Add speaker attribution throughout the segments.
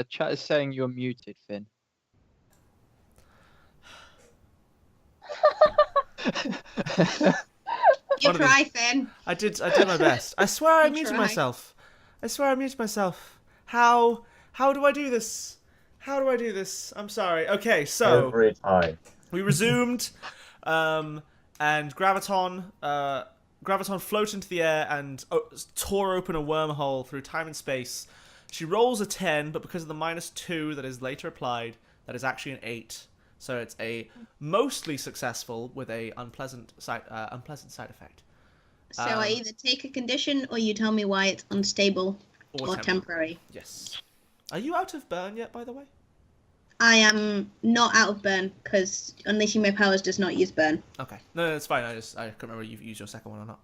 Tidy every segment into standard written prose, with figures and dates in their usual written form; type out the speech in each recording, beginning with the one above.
Speaker 1: Chat is saying you're muted, Finn.
Speaker 2: You try, Finn.
Speaker 3: I did my best. I swear I muted myself. How do I do this? How do I do this? I'm sorry. Okay, so
Speaker 4: every time
Speaker 3: we resumed, and Graviton floated into the air and tore open a wormhole through time and space. She rolls a 10, but because of the -2 that is later applied, that is actually an 8. So it's a mostly successful with a unpleasant side effect.
Speaker 2: So I either take a condition or you tell me why it's unstable or temporary.
Speaker 3: Yes. Are you out of burn yet, by the way?
Speaker 2: I am not out of burn, because unleashing my powers does not use burn.
Speaker 3: Okay. No, it's fine. I couldn't remember if you've used your second one or not.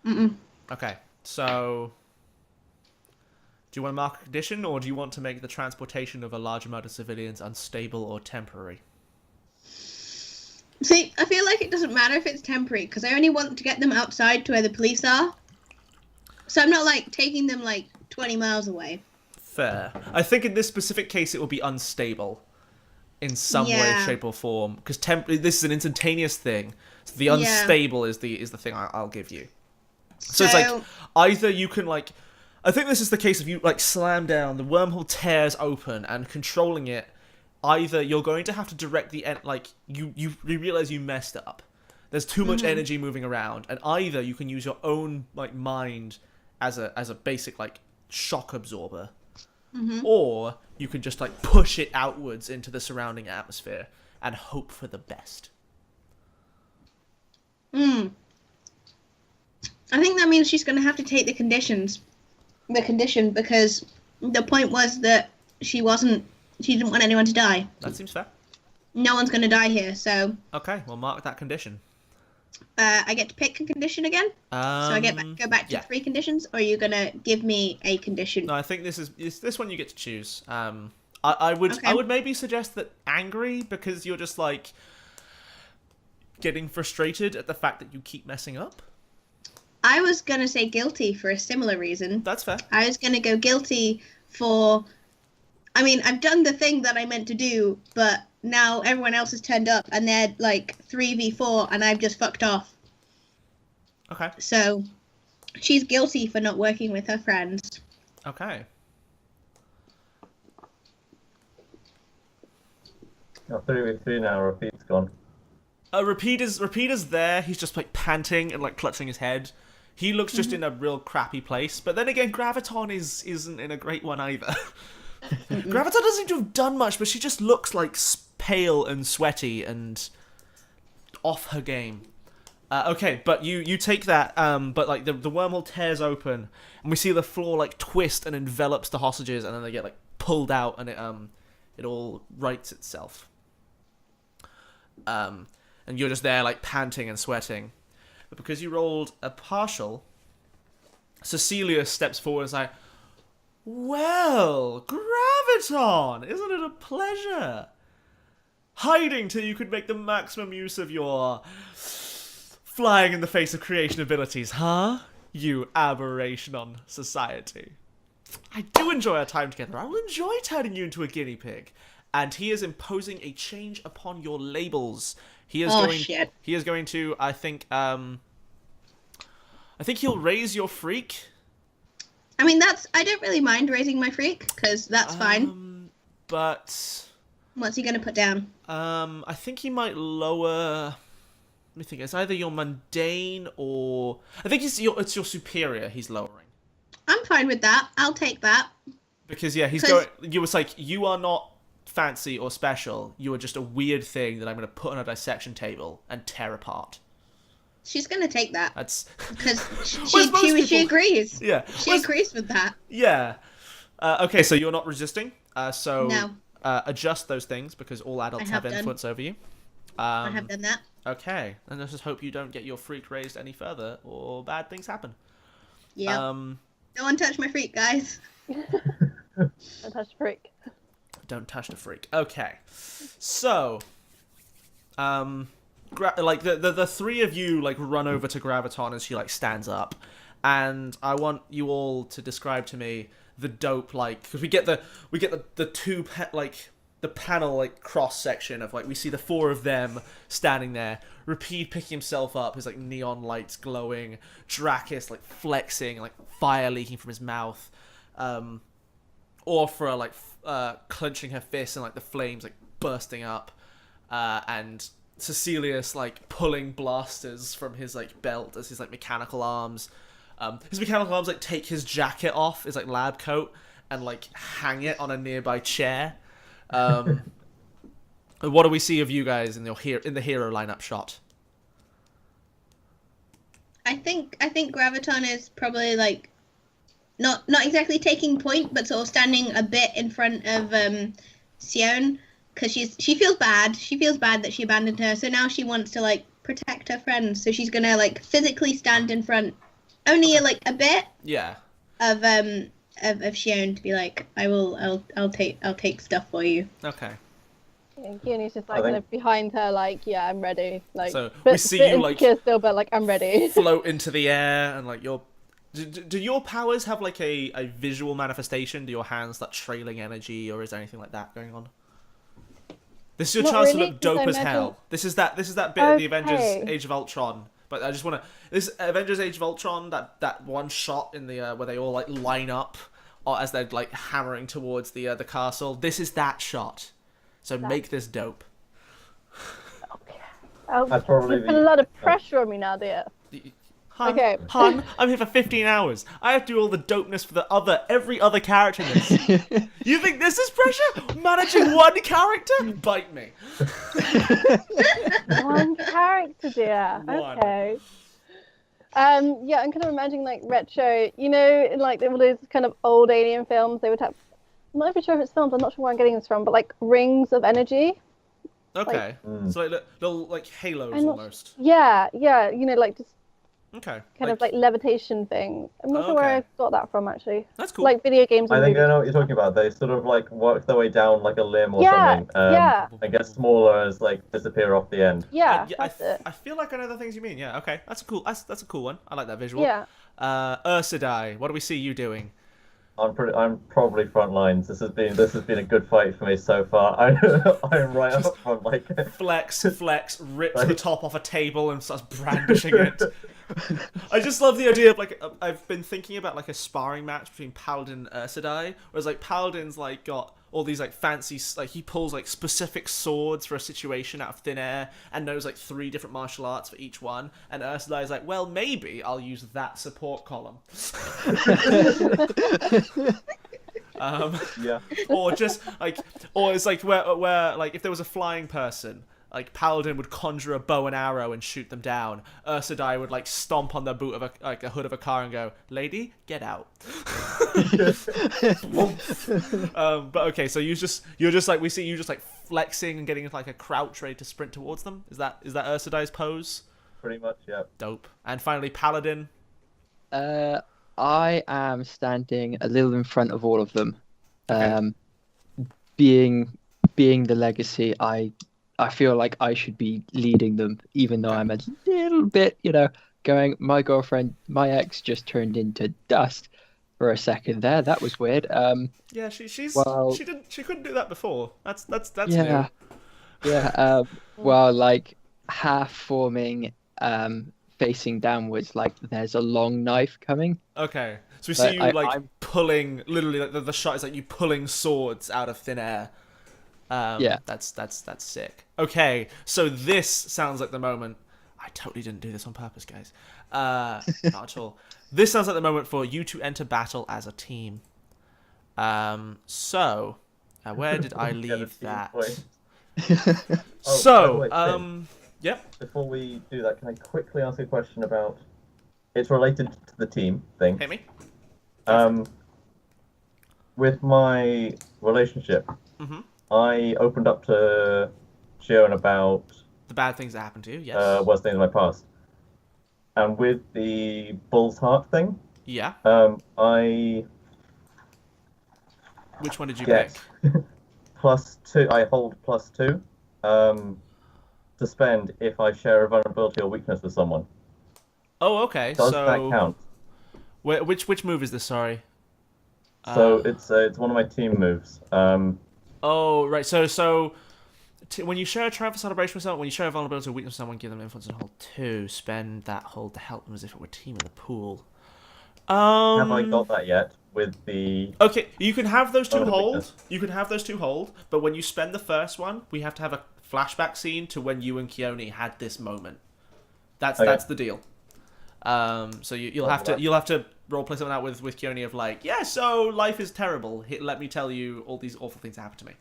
Speaker 2: Mm-mm.
Speaker 3: Okay, so do you want to mark a condition, or do you want to make the transportation of a large amount of civilians unstable or temporary?
Speaker 2: See, I feel like it doesn't matter if it's temporary, because I only want to get them outside to where the police are. So I'm not, like, taking them, like, 20 miles away.
Speaker 3: Fair. I think in this specific case it will be unstable in some way, shape, or form, because this is an instantaneous thing. So the unstable is the thing I'll give you. So it's like either you can like, I think this is the case if you like slam down, the wormhole tears open, and controlling it, either you're going to have to direct the end, like you realize you messed up. There's too much energy moving around, and either you can use your own like mind as a basic like shock absorber. Or you can just like push it outwards into the surrounding atmosphere and hope for the best.
Speaker 2: I think that means she's going to have to take the condition, because the point was that she didn't want anyone to die.
Speaker 3: That seems fair.
Speaker 2: No one's going to die here, so...
Speaker 3: Okay, we'll mark that condition.
Speaker 2: I get to pick a condition again? So I go back to 3 conditions, or are you going to give me a condition?
Speaker 3: No, I think this one you get to choose. I would maybe suggest that angry, because you're just like getting frustrated at the fact that you keep messing up.
Speaker 2: I was going to say guilty for a similar reason.
Speaker 3: That's fair.
Speaker 2: I was going to go guilty for... I mean, I've done the thing that I meant to do, but now everyone else has turned up, and they're, like, 3v4, and I've just fucked off.
Speaker 3: Okay.
Speaker 2: So, she's guilty for not working with her friends.
Speaker 3: Okay.
Speaker 4: Oh, 3v3 now, Repeat's gone.
Speaker 3: Repeat is there, he's just, like, panting and, like, clutching his head. He looks just in a real crappy place, but then again, Graviton isn't in a great one either. Graviton doesn't seem to have done much, but she just looks like pale and sweaty and off her game. Okay, but you take that, but like the wormhole tears open, and we see the floor like twist and envelops the hostages, and then they get like pulled out, and it all rights itself. And you're just there like panting and sweating, but because you rolled a partial, Cecilia steps forward and is like, "Well, Graviton, isn't it a pleasure? Hiding till you could make the maximum use of your flying in the face of creation abilities, huh? You aberration on society. I do enjoy our time together. I will enjoy turning you into a guinea pig." And he is imposing a change upon your labels. He is going to, I think he'll raise your freak.
Speaker 2: I mean, I don't really mind raising my freak, because that's fine.
Speaker 3: But...
Speaker 2: What's he going to put down?
Speaker 3: I think he might lower... Let me think. It's either your mundane or... I think it's your superior he's lowering.
Speaker 2: I'm fine with that. I'll take that.
Speaker 3: Because, yeah, he's going... You was like, you are not fancy or special. You are just a weird thing that I'm going to put on a dissection table and tear apart.
Speaker 2: She's going to take that.
Speaker 3: That's...
Speaker 2: Because she agrees.
Speaker 3: Yeah.
Speaker 2: She agrees with that.
Speaker 3: Yeah. Okay, so you're not resisting. So
Speaker 2: no.
Speaker 3: Adjust those things, because all adults have influence over you.
Speaker 2: I have done that.
Speaker 3: Okay. And let's just hope you don't get your freak raised any further, or bad things happen.
Speaker 2: Yeah. Don't touch my freak, guys.
Speaker 5: Don't touch the freak.
Speaker 3: Don't touch the freak. Okay. So... like the 3 of you like run over to Graviton as she like stands up, and I want you all to describe to me the dope, like, because we get the two the panel like cross section of like we see the four of them standing there, Rapide picking himself up, his like neon lights glowing, Drakis like flexing, like fire leaking from his mouth, Orfra like clenching her fists and like the flames like bursting up, and Cecilius like pulling blasters from his like belt as his like mechanical arms. His mechanical arms like take his jacket off, his like lab coat, and like hang it on a nearby chair. What do we see of you guys in the hero lineup shot?
Speaker 2: I think Graviton is probably like not exactly taking point, but sort of standing a bit in front of Sion, because she feels bad. She feels bad that she abandoned her, so now she wants to like protect her friends. So she's gonna like physically stand in front, only like a bit.
Speaker 3: Yeah.
Speaker 2: Of Sion to be like, I'll take stuff for you.
Speaker 3: Okay.
Speaker 5: Yeah, Gioni's just like kind of behind her, like, yeah, I'm ready. Like,
Speaker 3: so we see you like
Speaker 5: still, but like I'm ready.
Speaker 3: Float into the air and like your. Do your powers have like a visual manifestation? Do your hands start trailing energy, or is there anything like that going on? This is your chance to look dope as hell. This is that bit of the Avengers Age of Ultron. But I just want to... This Avengers Age of Ultron, that one shot in the where they all like line up as they're like hammering towards the castle. This is that shot. So make this dope.
Speaker 5: Okay. Oh,
Speaker 4: That's probably
Speaker 5: you put a lot of pressure on me now, dear.
Speaker 3: Hun, I'm here for 15 hours. I have to do all the dopeness for every other character in this. You think this is pressure? Managing one character? Bite me.
Speaker 5: One character, dear.
Speaker 3: One.
Speaker 5: Okay. Yeah, I'm kind of imagining like retro. You know, in like all those kind of old alien films, they would have. I'm not even sure if it's films. I'm not sure where I'm getting this from, but like rings of energy.
Speaker 3: Okay. So like little like halos almost.
Speaker 5: Yeah. You know, like just.
Speaker 3: Okay.
Speaker 5: Kind of like levitation thing. I'm not sure where I got that from actually.
Speaker 3: That's cool.
Speaker 5: Like video games.
Speaker 4: I think I know what you're talking about. They sort of like work their way down like a limb or something. And get smaller as like disappear off the end.
Speaker 5: Yeah,
Speaker 3: that's it. I feel like I know the things you mean. Yeah. Okay. That's a cool one. I like that visual.
Speaker 5: Yeah.
Speaker 3: Ursidai, what do we see you doing?
Speaker 4: I'm probably front lines. This has been a good fight for me so far. I'm right up front, like
Speaker 3: flex, rips the top off a table and starts brandishing it. I just love the idea of like I've been thinking about like a sparring match between Paladin and Ursidai, whereas like Paladin's like got all these like fancy like he pulls like specific swords for a situation out of thin air and knows like 3 different martial arts for each one, and Ursidai is like, well, maybe I'll use that support column.
Speaker 4: Yeah.
Speaker 3: Or just like, or it's like where like if there was a flying person, like Paladin would conjure a bow and arrow and shoot them down. Ursidai would like stomp on the boot of a hood of a car and go, "Lady, get out." But okay, so you're just like we see you just like flexing and getting into like a crouch ready to sprint towards them. Is that Ursidai's pose?
Speaker 4: Pretty much, yeah.
Speaker 3: Dope. And finally, Paladin.
Speaker 1: I am standing a little in front of all of them.
Speaker 3: Okay.
Speaker 1: Being the legacy, I feel like I should be leading them, even though I'm a little bit, going, my girlfriend, my ex just turned into dust for a second there. That was weird.
Speaker 3: Yeah, she couldn't do that before. That's
Speaker 1: yeah,
Speaker 3: new.
Speaker 1: Yeah. Well, like half forming, facing downwards, like there's a long knife coming.
Speaker 3: Okay, so we see you I'm pulling. Literally, like, the shot is like you pulling swords out of thin air. Yeah, that's sick. Okay, so this sounds like the moment. I totally didn't do this on purpose, guys. Not at all. This sounds like the moment for you to enter battle as a team. So, where did I leave that? Yep.
Speaker 4: Before we do that, can I quickly ask a question about? It's related to the team thing.
Speaker 3: Hit me.
Speaker 4: With my relationship.
Speaker 3: Mm-hmm.
Speaker 4: I opened up to Shion about
Speaker 3: the bad things that happened to you. Yes.
Speaker 4: Worst things in my past, and with the bull's heart thing.
Speaker 3: Yeah. Which one did you pick?
Speaker 4: +2. I hold +2. To spend if I share a vulnerability or weakness with someone.
Speaker 3: Oh, okay.
Speaker 4: Does that count?
Speaker 3: Which move is this? Sorry.
Speaker 4: So it's one of my team moves.
Speaker 3: Oh, right. So when you share a triumph or celebration with someone, when you share a vulnerability or weakness with someone, give them influence and hold 2. Spend that hold to help them as if it were a team in the pool.
Speaker 4: Have I got that yet? With the
Speaker 3: Okay, you can have those 2 hold.
Speaker 4: weakness.
Speaker 3: You can have those 2 hold, but when you spend the first one, we have to have a flashback scene to when you and Keone had this moment. That's the deal. So you'll have to roleplay something out with Keone of like, yeah, so life is terrible. Let me tell you all these awful things that happened to me.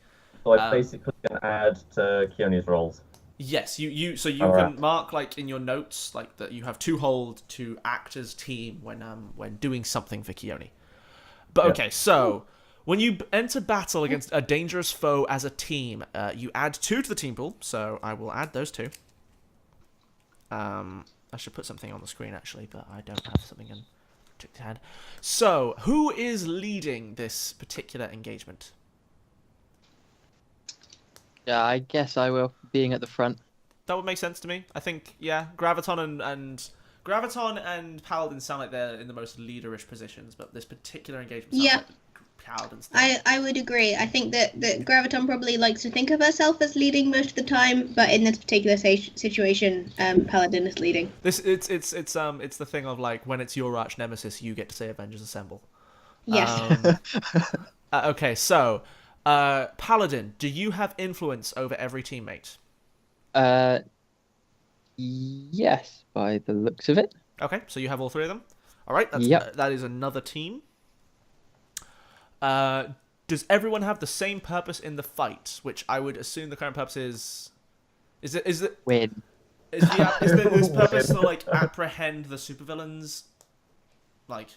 Speaker 4: So I basically can add to Keone's rolls.
Speaker 3: Yes, you
Speaker 4: Alright.
Speaker 3: can mark like in your notes like that you have 2 hold to act as team when doing something for Keone. But okay, so when you enter battle against a dangerous foe as a team, you add 2 to the team pool. So I will add those 2. I should put something on the screen actually, but I don't have something in hand. So who is leading this particular engagement?
Speaker 1: Yeah, I guess I will, being at the front.
Speaker 3: That would make sense to me. I think, yeah, Graviton and Paladin sound like they're in the most leaderish positions, but this particular engagement sounds like Paladin's thing.
Speaker 2: I would agree. I think that Graviton probably likes to think of herself as leading most of the time, but in this particular situation, Paladin is leading.
Speaker 3: It's the thing of like when it's your arch nemesis, you get to say Avengers Assemble.
Speaker 2: Yes.
Speaker 3: Okay, so Paladin, do you have influence over every teammate?
Speaker 1: Yes, by the looks of it.
Speaker 3: Okay, so you have all 3 of them. All right, that is another team. Does everyone have the same purpose in the fight? Which I would assume the current purpose is it
Speaker 1: Win.
Speaker 3: is this purpose to like apprehend the supervillains? Like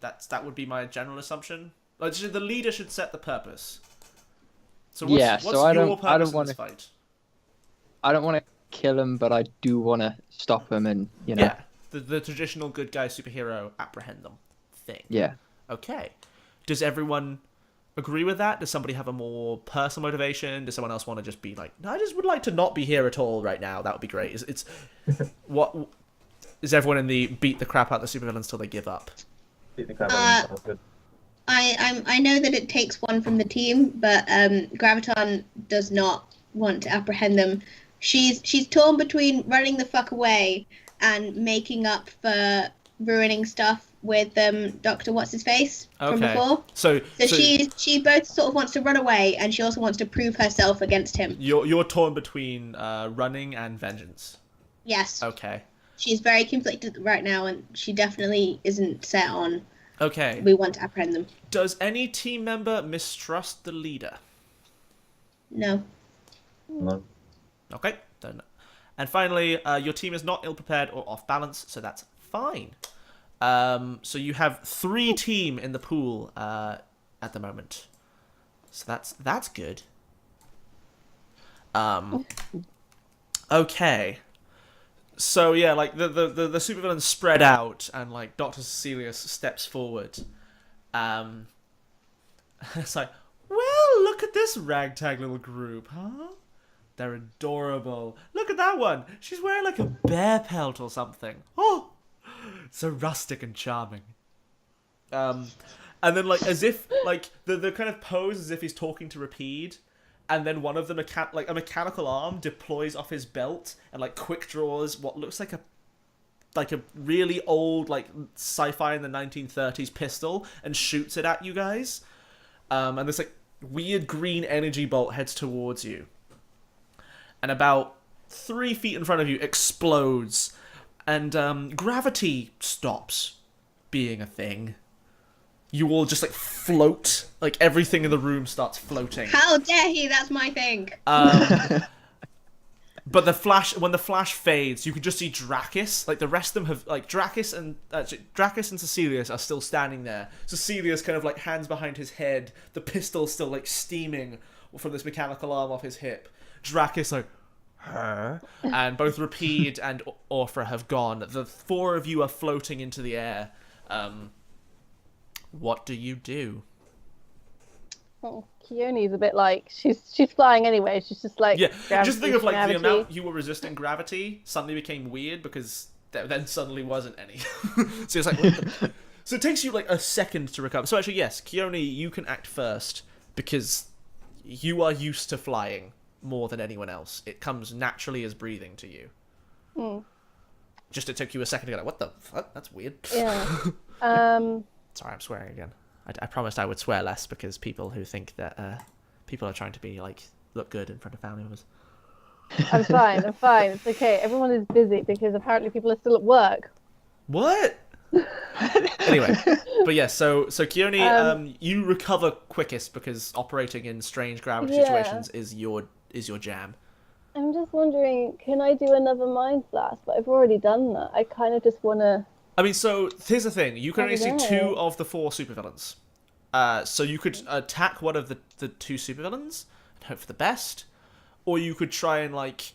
Speaker 3: that would be my general assumption. Like the leader should set the purpose. So what's your purpose in this fight?
Speaker 1: I don't want to kill him, but I do want to stop him and
Speaker 3: Yeah, the traditional good guy superhero apprehend them thing.
Speaker 1: Yeah.
Speaker 3: Okay. Does everyone agree with that? Does somebody have a more personal motivation? Does someone else want to just be like, no, I just would like to not be here at all right now? That would be great. It's what is everyone in the beat the crap out of the supervillains till they give up?
Speaker 4: Beat the crap out of them, sounds good.
Speaker 2: I know that it takes one from the team, but Graviton does not want to apprehend them. She's torn between running the fuck away and making up for ruining stuff with Dr. What's-His-Face from before. So she both sort of wants to run away, and she also wants to prove herself against him.
Speaker 3: You're torn between running and vengeance.
Speaker 2: Yes.
Speaker 3: Okay.
Speaker 2: She's very conflicted right now, and she definitely isn't set on.
Speaker 3: Okay.
Speaker 2: We want to apprehend them.
Speaker 3: Does any team member mistrust the leader?
Speaker 2: No.
Speaker 4: No.
Speaker 3: Okay. Then. And finally, your team is not ill-prepared or off-balance, so that's fine. So you have 3 team in the pool at the moment. So that's good. Okay. So yeah, like the supervillains spread out, and like Dr. Cecilius steps forward. It's like, well, look at this ragtag little group, huh? They're adorable. Look at that one. She's wearing like a bear pelt or something. Oh, so rustic and charming. And then like as if like the kind of pose as if he's talking to Rapide, and then one of the a mechanical arm deploys off his belt and like quick draws what looks like a really old like sci-fi in the 1930s pistol and shoots it at you guys. And this like weird green energy bolt heads towards you. And about 3 feet in front of you explodes, and gravity stops being a thing. You all just like float, like everything in the room starts floating.
Speaker 2: How dare he? That's my thing.
Speaker 3: But when the flash fades, you can just see Drakis. Like the rest of them have, like Drakis and Cecilius are still standing there. Cecilius kind of like hands behind his head, the pistol still like steaming from this mechanical arm off his hip. Drakis like, huh? And both Rapide and Orfra have gone. The 4 of you are floating into the air. What do you do?
Speaker 5: Oh, Keone's a bit like she's flying anyway. She's just like
Speaker 3: just think of like
Speaker 5: gravity.
Speaker 3: the amount you were resisting gravity suddenly became weird because there then suddenly wasn't any. So it's like So it takes you like a second to recover. So actually, yes, Keone, you can act first because you are used to flying more than anyone else. It comes naturally as breathing to you. Just it took you a second to go like, what the fuck? That's weird.
Speaker 5: Yeah.
Speaker 3: Sorry, I'm swearing again. I promised I would swear less because people who think that people are trying to be like look good in front of family members.
Speaker 5: I'm fine. It's okay. Everyone is busy because apparently people are still at work.
Speaker 3: What? Anyway, but yeah, so Keone, you recover quickest because operating in strange gravity situations is your jam.
Speaker 5: I'm just wondering, can I do another Mind Blast? But I've already done that. I kind of just want to...
Speaker 3: I mean, so here's the thing. You can only see 2 of the 4 supervillains. So you could attack one of the 2 supervillains and hope for the best. Or you could try and, like...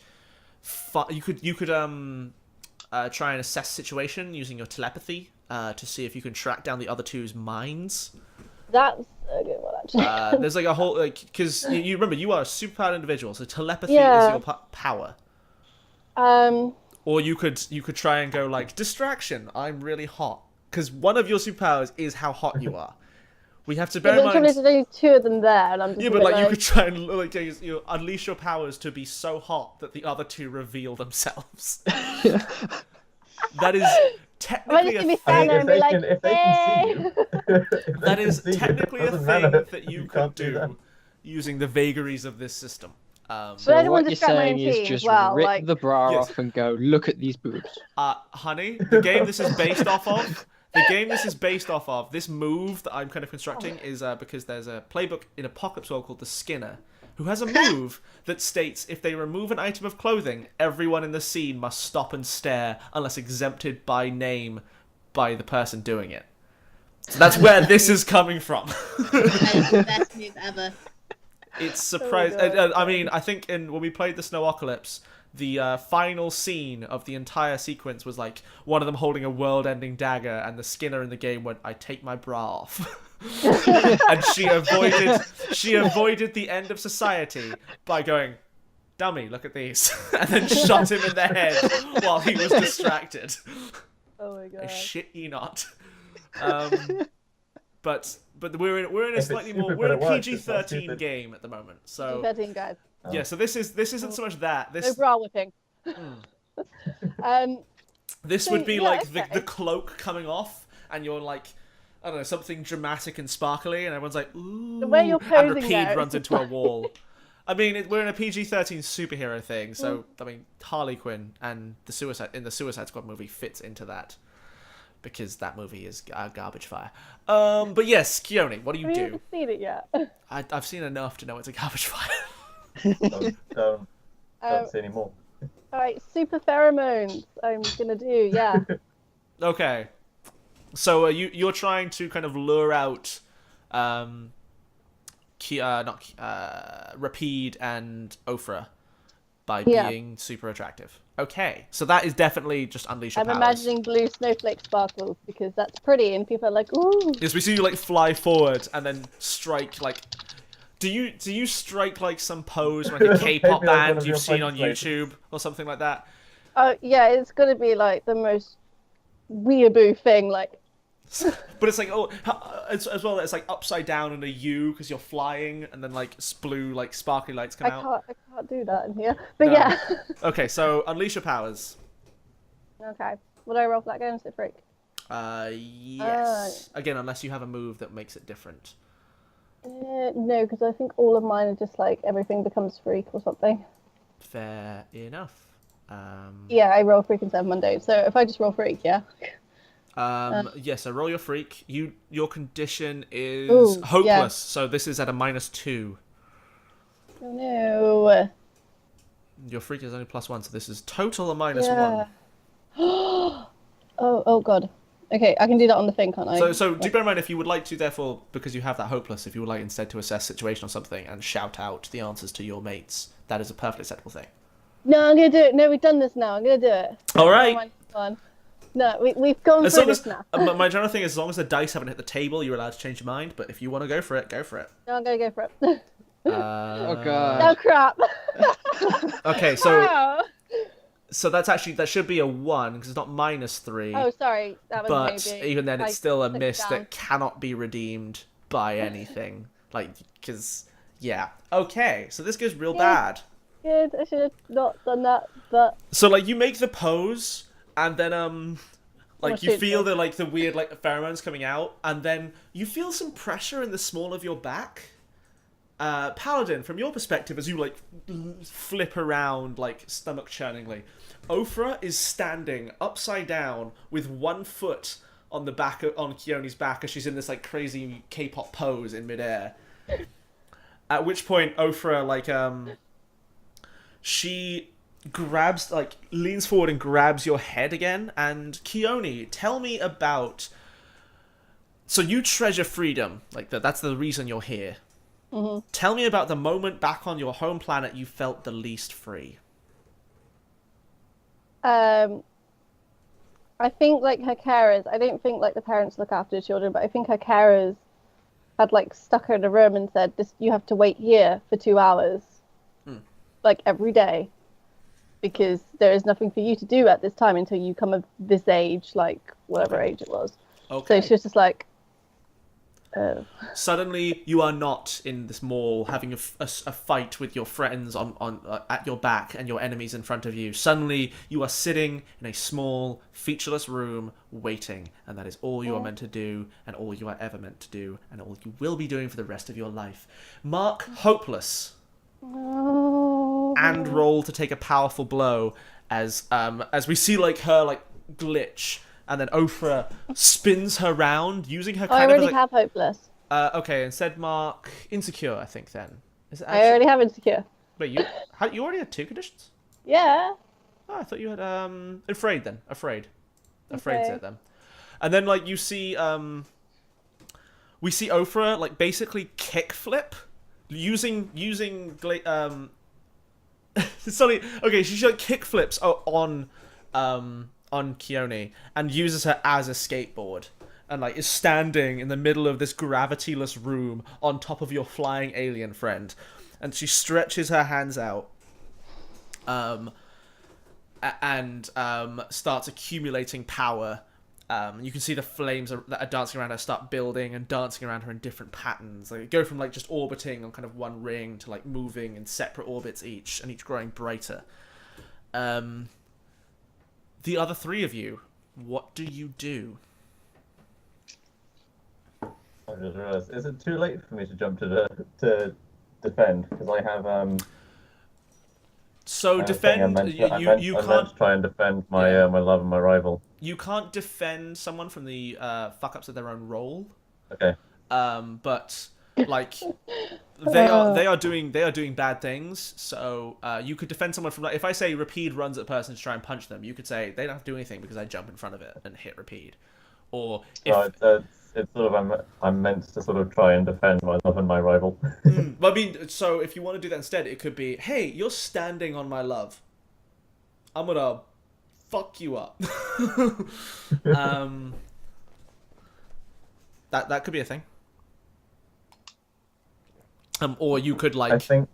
Speaker 3: you could try and assess situation using your telepathy to see if you can track down the other 2's minds.
Speaker 5: That's a good one, actually.
Speaker 3: There's like a whole... like because you remember, you are a superpowered individual, so telepathy is your power. Or you could try and go like, distraction, I'm really hot. Because one of your superpowers is how hot you are. We have to bear in mind...
Speaker 5: There's only 2 of them there, and I'm just...
Speaker 3: Yeah, but like you could try and like unleash your powers to be so hot that the other 2 reveal themselves. That is technically a thing.
Speaker 4: If they can see you...
Speaker 3: That is technically a thing that you could do using the vagaries of this system.
Speaker 1: So what you're saying is just rip the bra off and go, look at these boobs.
Speaker 3: Honey, the game this is based off of, this move that I'm kind of constructing is because there's a playbook in Apocalypse World called the Skinner, who has a move that states if they remove an item of clothing, everyone in the scene must stop and stare unless exempted by name by the person doing it. So that's where this is coming from.
Speaker 2: That is the best move ever.
Speaker 3: It's surprising. I mean, I think when we played the Snowocalypse, the final scene of the entire sequence was like one of them holding a world-ending dagger, and the Skinner in the game went, "I take my bra off," and she avoided the end of society by going, "Dummy, look at these," and then shot him in the head while he was distracted.
Speaker 5: Oh my god!
Speaker 3: I shit ye not. But we're in a slightly more PG-13 game at the moment. So
Speaker 5: PG-13 guys.
Speaker 3: Yeah, so this isn't so much that.
Speaker 5: No bra whipping.
Speaker 3: This would be like the cloak coming off, and you're like, I don't know, something dramatic and sparkly, and everyone's like, ooh,
Speaker 5: the way you're posing
Speaker 3: and Rapide runs into a wall. I mean, we're in a PG-13 superhero thing, so I mean, Harley Quinn and the Suicide Squad movie fits into that. Because that movie is garbage fire. But yes, Keone, what do you do?
Speaker 5: I haven't seen it yet.
Speaker 3: I've seen enough to know it's a garbage fire.
Speaker 4: Don't see any more.
Speaker 5: Alright, super pheromones. I'm gonna do, yeah.
Speaker 3: Okay. So you're trying to kind of lure out Rapide and Ofra by being super attractive. Okay, so that is definitely just unleash your powers.
Speaker 5: I'm imagining blue snowflake sparkles because that's pretty, and people are like, ooh.
Speaker 3: Yes, we see you like fly forward and then strike like. Do you strike like some pose like a K-pop band you've seen on YouTube or something like that?
Speaker 5: Oh yeah, it's gonna be like the most weeaboo thing, like.
Speaker 3: But it's like as well. It's like upside down in a U because you're flying, and then like blue like sparkly lights come out.
Speaker 5: I can't do that in here, but yeah.
Speaker 3: Okay, so unleash your powers.
Speaker 5: Okay, what do I roll for that game? Is it freak?
Speaker 3: Yes. Again, unless you have a move that makes it different.
Speaker 5: No, because I think all of mine are just like everything becomes freak or something.
Speaker 3: Fair enough.
Speaker 5: Yeah, I roll freak instead of Monday, so if I just roll freak, yeah.
Speaker 3: Yeah, so roll your freak. Your condition is hopeless, so this is at a -2.
Speaker 5: Oh no.
Speaker 3: Your freak is only +1, so this is total a -1.
Speaker 5: Oh god. Okay, I can do that on the thing, can't I?
Speaker 3: So do bear in mind if you would like to, therefore, because you have that hopeless, if you would like instead to assess situation or something and shout out the answers to your mates, that is a perfectly acceptable thing.
Speaker 5: No, I'm gonna do it. No, we've done this now. I'm gonna do it.
Speaker 3: All right.
Speaker 5: No, we've gone through this now.
Speaker 3: My general thing is, as long as the dice haven't hit the table, you're allowed to change your mind. But if you want to go for it, go for it.
Speaker 5: No, I'm gonna go for it.
Speaker 1: Oh god.
Speaker 5: Oh crap.
Speaker 3: Okay, so So that should be a 1 because it's not -3.
Speaker 5: Oh, sorry, that was
Speaker 3: But
Speaker 5: maybe.
Speaker 3: even then, it's still a miss
Speaker 5: down.
Speaker 3: that cannot be redeemed by anything. Because yeah, okay. So this goes real bad.
Speaker 5: Good, I should have not done that, but...
Speaker 3: So, you make the pose, and then, you feel the weird, pheromones coming out, and then you feel some pressure in the small of your back. Paladin, from your perspective, as you, flip around, stomach-churningly, Ophrah is standing upside down with one foot on the back on Keone's back as she's in this, crazy K-pop pose in midair. At which point, Ophrah, she grabs, leans forward and grabs your head again. And Keone, tell me about... So you treasure freedom. That's the reason you're here.
Speaker 5: Mm-hmm.
Speaker 3: Tell me about the moment back on your home planet you felt the least free.
Speaker 5: I think, her carers... I don't think, the parents look after the children, but I think her carers had, stuck her in a room and said, you have to wait here for 2 hours. Every day, because there is nothing for you to do at this time until you come of this age, whatever age it was.
Speaker 3: Okay.
Speaker 5: So she was just
Speaker 3: Suddenly, you are not in this mall having a fight with your friends at your back and your enemies in front of you. Suddenly, you are sitting in a small, featureless room, waiting, and that is all you are meant to do, and all you are ever meant to do, and all you will be doing for the rest of your life. Mark Hopeless. And roll to take a powerful blow as we see her glitch, and then Ophrah spins her round using her
Speaker 5: I already have Hopeless.
Speaker 3: Okay, instead mark Insecure, I think then. Is it
Speaker 5: I already have Insecure.
Speaker 3: Wait, you already had 2 conditions?
Speaker 5: Yeah.
Speaker 3: Oh, I thought you had Afraid then. Afraid's
Speaker 5: Okay.
Speaker 3: it then. And then you see we see Ophrah basically kickflip using sorry, okay, she kickflips on Keone and uses her as a skateboard and is standing in the middle of this gravityless room on top of your flying alien friend, and she stretches her hands out and starts accumulating power. You can see the flames that are dancing around her start building and dancing around her in different patterns. Go from just orbiting on kind of one ring to moving in separate orbits each, and each growing brighter. The other 3 of you, what do you do?
Speaker 4: I just realised, is it too late for me to jump to defend? Because I have
Speaker 3: So defend.
Speaker 4: I'm meant
Speaker 3: You
Speaker 4: to
Speaker 3: can't
Speaker 4: try and defend my my love and my rival.
Speaker 3: you can't defend someone from the fuck ups of their own role.
Speaker 4: Okay.
Speaker 3: But they are doing bad things. So you could defend someone from if I say Rapide runs at a person to try and punch them, you could say they don't have to do anything because I jump in front of it and hit Rapide. Or if
Speaker 4: it's sort of I'm meant to sort of try and defend my love and my rival.
Speaker 3: Well, I mean, so if you want to do that instead, it could be, hey, you're standing on my love. I'm gonna fuck you up. That could be a thing. Or you could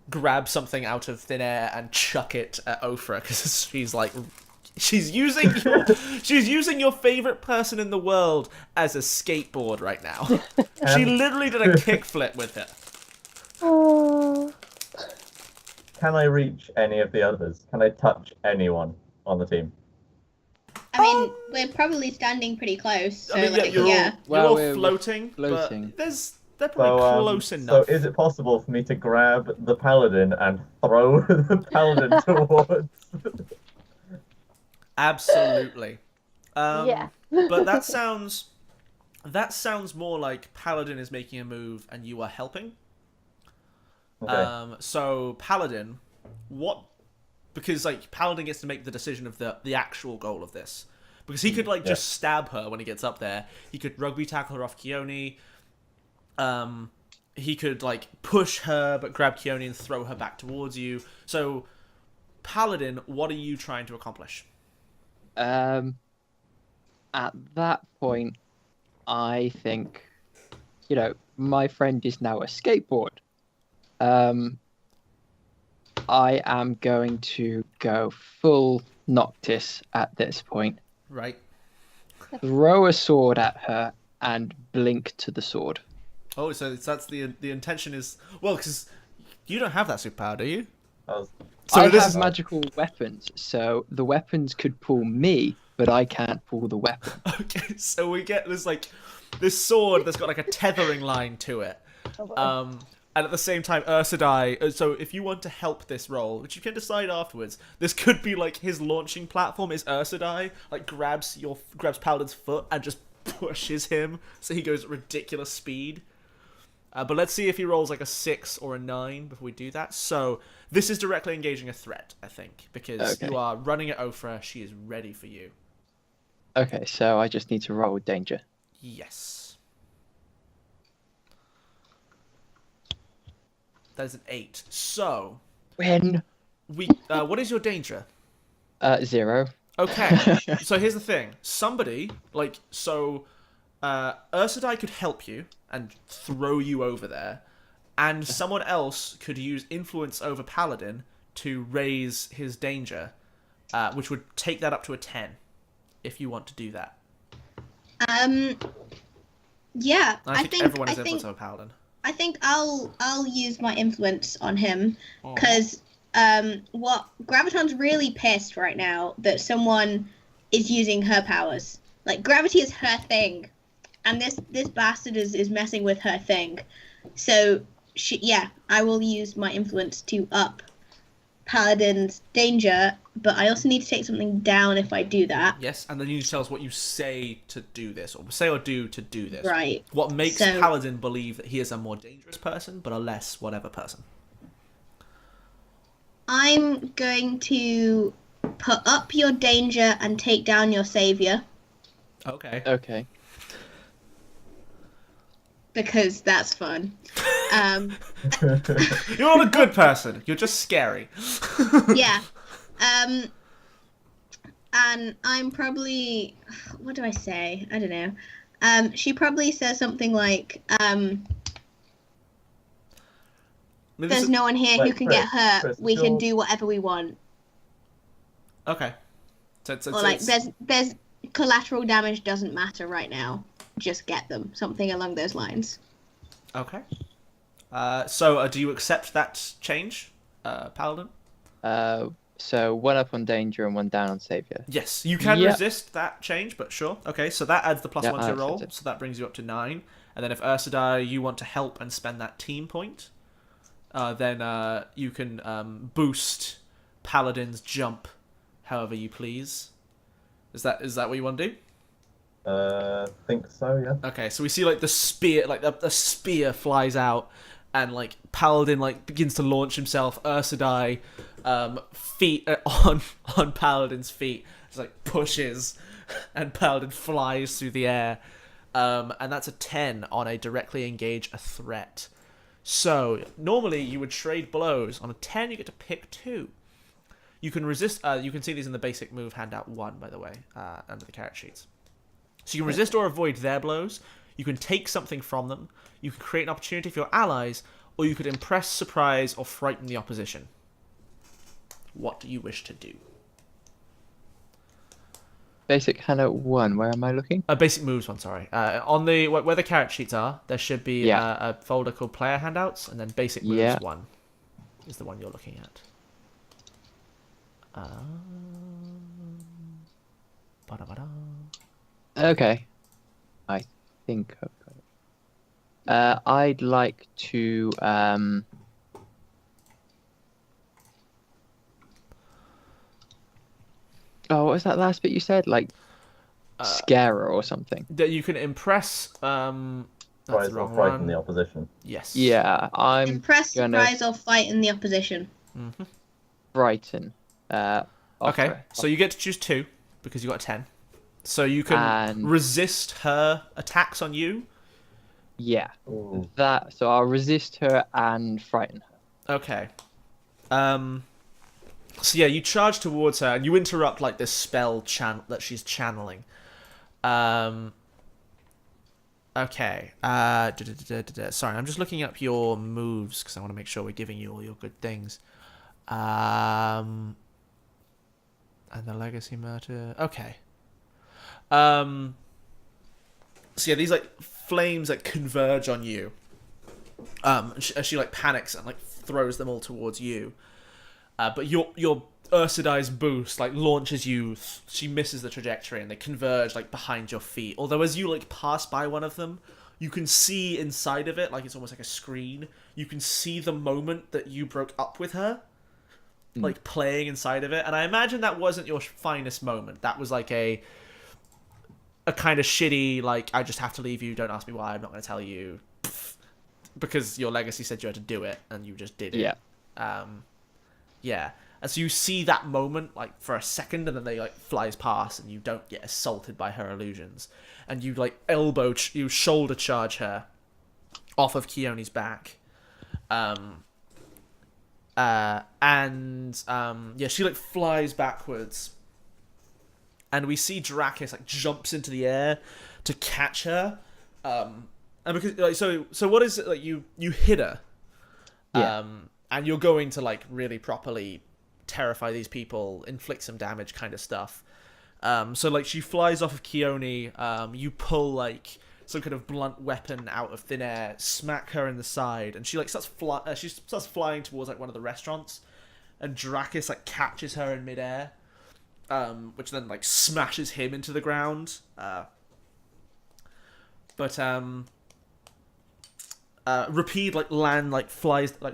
Speaker 3: grab something out of thin air and chuck it at Ophrah because she's using your favorite person in the world as a skateboard right now. She literally did a kickflip with it.
Speaker 4: Can I reach any of the others? Can I touch anyone on the team?
Speaker 2: I mean, we're probably standing pretty close, so
Speaker 3: you're all floating, but they're probably close enough.
Speaker 4: So is it possible for me to grab the paladin and throw the paladin towards?
Speaker 3: Absolutely.
Speaker 5: Yeah.
Speaker 3: But that sounds more like Paladin is making a move and you are helping.
Speaker 4: Okay.
Speaker 3: So Paladin, because Paladin gets to make the decision of the actual goal of this. Because he could just stab her when he gets up there. He could rugby tackle her off Keone. He could push her but grab Keone and throw her back towards you. So Paladin, what are you trying to accomplish?
Speaker 1: At that point, I think, my friend is now a skateboard. I am going to go full Noctis at this point,
Speaker 3: Right.
Speaker 1: throw a sword at her, and blink to the sword.
Speaker 3: Oh, so that's the intention is because you don't have that superpower, do you? So
Speaker 1: I
Speaker 3: this
Speaker 1: have
Speaker 3: is
Speaker 1: magical weapons, so the weapons could pull me, but I can't pull the weapon.
Speaker 3: okay. So we get this sword that's got like a tethering line to it. And at the same time, Ursadai. So if you want to help this roll, which you can decide afterwards, this could be like his launching platform is Ursadai, like grabs Paladin's foot and just pushes him so he goes at ridiculous speed. But let's see if he rolls like a 6 or a 9 before we do that. So this is directly engaging a threat, I think, because you are running at Ophrah. She is ready for you.
Speaker 1: Okay, so I just need to roll danger.
Speaker 3: Yes. That is an 8. So
Speaker 1: Win.
Speaker 3: what is your danger?
Speaker 1: 0.
Speaker 3: Okay. So here's the thing. Somebody Ursadai could help you and throw you over there, and someone else could use influence over Paladin to raise his danger, which would take that up to a 10, if you want to do that.
Speaker 2: Yeah,
Speaker 3: I think everyone has influence over Paladin.
Speaker 2: I think I'll use my influence on him because what Graviton's really pissed right now that someone is using her powers. Like gravity is her thing, and this bastard is messing with her thing. So I will use my influence to up Paladin's danger, but I also need to take something down if I do that.
Speaker 3: Yes, and then you need to tell us what you say to do this, or say or do to do this.
Speaker 2: Right.
Speaker 3: What makes Paladin believe that he is a more dangerous person, but a less whatever person?
Speaker 2: I'm going to put up your danger and take down your savior.
Speaker 3: Okay.
Speaker 1: Okay.
Speaker 2: Because that's fun.
Speaker 3: You're not a good person. You're just scary.
Speaker 2: Yeah. And I'm probably... What do I say? I don't know. She probably says something like, there's no one here who can get hurt. We can do whatever we want.
Speaker 3: Okay.
Speaker 2: Or like, there's collateral damage doesn't matter right now. Just get them. Something along those lines.
Speaker 3: Okay. So do you accept that change, Paladin?
Speaker 1: So 1 up on danger and 1 down on savior.
Speaker 3: Yes, you can resist that change, but sure. Okay, so that adds the +1 to your roll,
Speaker 1: it.
Speaker 3: so that brings you up to 9. And then if Ursadai, you want to help and spend that team point, then you can boost Paladin's jump however you please. Is that what you want to do?
Speaker 4: Think so, yeah.
Speaker 3: Okay, so we see like the spear, like the spear flies out, and like Paladin like begins to launch himself. Ursadai, feet on Paladin's feet, just like pushes, and Paladin flies through the air, and that's a 10 on a directly engage a threat. So normally you would trade blows. On a 10, you get to pick 2. You can resist. You can see these in the basic move handout 1, by the way, under the character sheets. So you can resist or avoid their blows, you can take something from them, you can create an opportunity for your allies, or you could impress, surprise, or frighten the opposition. What do you wish to do?
Speaker 1: Basic handout 1, where am I looking?
Speaker 3: Basic moves one, sorry. On the where the character sheets are, there should be a folder called player handouts, and then basic moves 1 is the one you're looking at.
Speaker 1: Okay. I think I've got it. I'd like to Oh, what was that last bit you said? Like scare her or something.
Speaker 3: That you can impress that's the wrong
Speaker 4: frighten
Speaker 3: one.
Speaker 4: the opposition.
Speaker 3: Yes.
Speaker 1: Yeah, I'm
Speaker 2: Impress,
Speaker 1: gonna
Speaker 2: surprise, or fight in the opposition.
Speaker 3: Mm-hmm.
Speaker 1: frighten.
Speaker 3: Okay, so you get to choose 2 because you got a 10. So you can resist her attacks on you.
Speaker 1: Yeah.
Speaker 4: Ooh.
Speaker 1: That. So I'll resist her and frighten her.
Speaker 3: Okay. So yeah, you charge towards her and you interrupt like this spell that she's channeling. Okay. Sorry, I'm just looking up your moves because I want to make sure we're giving you all your good things. And the legacy murder. Okay. So yeah, these like flames like converge on you. As she like panics and like throws them all towards you. But your Ursa Die's boost like launches you. She misses the trajectory and they converge like behind your feet. Although as you like pass by one of them, you can see inside of it, like it's almost like a screen. You can see the moment that you broke up with her, like playing inside of it. And I imagine that wasn't your finest moment. That was like a kind of shitty, like, I just have to leave you, don't ask me why, I'm not going to tell you. Because your legacy said you had to do it, and you just did it.
Speaker 1: Yeah.
Speaker 3: Yeah. And so you see that moment, like, for a second, and then they, like, flies past, and you don't get assaulted by her illusions. And you, like, you shoulder charge her off of Keone's back. Yeah, she, like, flies backwards. And we see Dracus, like, jumps into the air to catch her. And because, like, so what is it, like, you hit her.
Speaker 1: Yeah.
Speaker 3: And you're going to, like, really properly terrify these people, inflict some damage kind of stuff. So, like, she flies off of Keone, you pull, like, some kind of blunt weapon out of thin air, smack her in the side, and she, like, starts flying towards, like, one of the restaurants, and Dracus, like, catches her in midair, which then, like, smashes him into the ground. Rapide, like,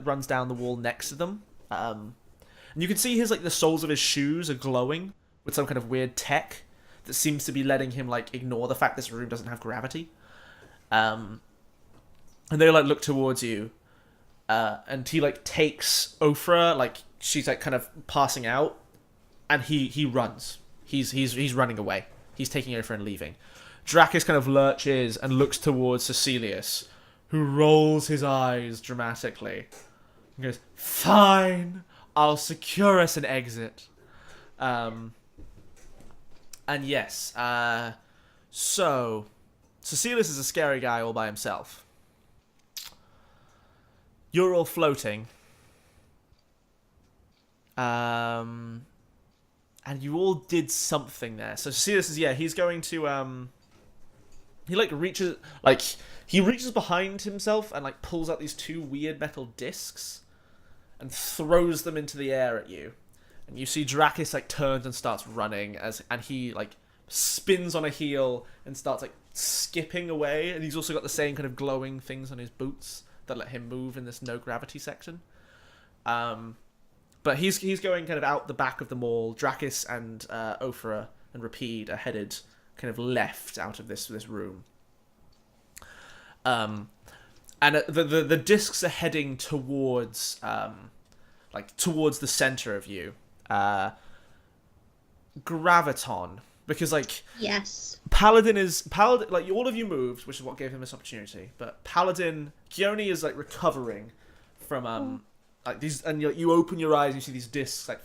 Speaker 3: runs down the wall next to them. And you can see the soles of his shoes are glowing with some kind of weird tech that seems to be letting him, like, ignore the fact this room doesn't have gravity. And they, like, look towards you. And he, like, takes Ophrah, like, she's, like, kind of passing out. And he runs. He's running away. He's taking Ophrah and leaving. Dracus kind of lurches and looks towards Cecilius, who rolls his eyes dramatically. He goes, "Fine, I'll secure us an exit." And yes, so Cecilius is a scary guy all by himself. You're all floating. And you all did something there. So Cecilius is, he's going to, he reaches behind himself and, like, pulls out these two weird metal discs and throws them into the air at you. And you see Dracus, like, turns and starts running and he, like, spins on a heel and starts, like, skipping away. And he's also got the same kind of glowing things on his boots that let him move in this no gravity section. But he's going kind of out the back of the mall. Dracus and Ophrah and Rapide are headed kind of left out of this room. And the discs are heading towards towards the center of you. Graviton, because, like,
Speaker 2: yes,
Speaker 3: Paladin, like, all of you moved, which is what gave him this opportunity. But Paladin, Keone is, like, recovering from like these, and you open your eyes and you see these discs, like,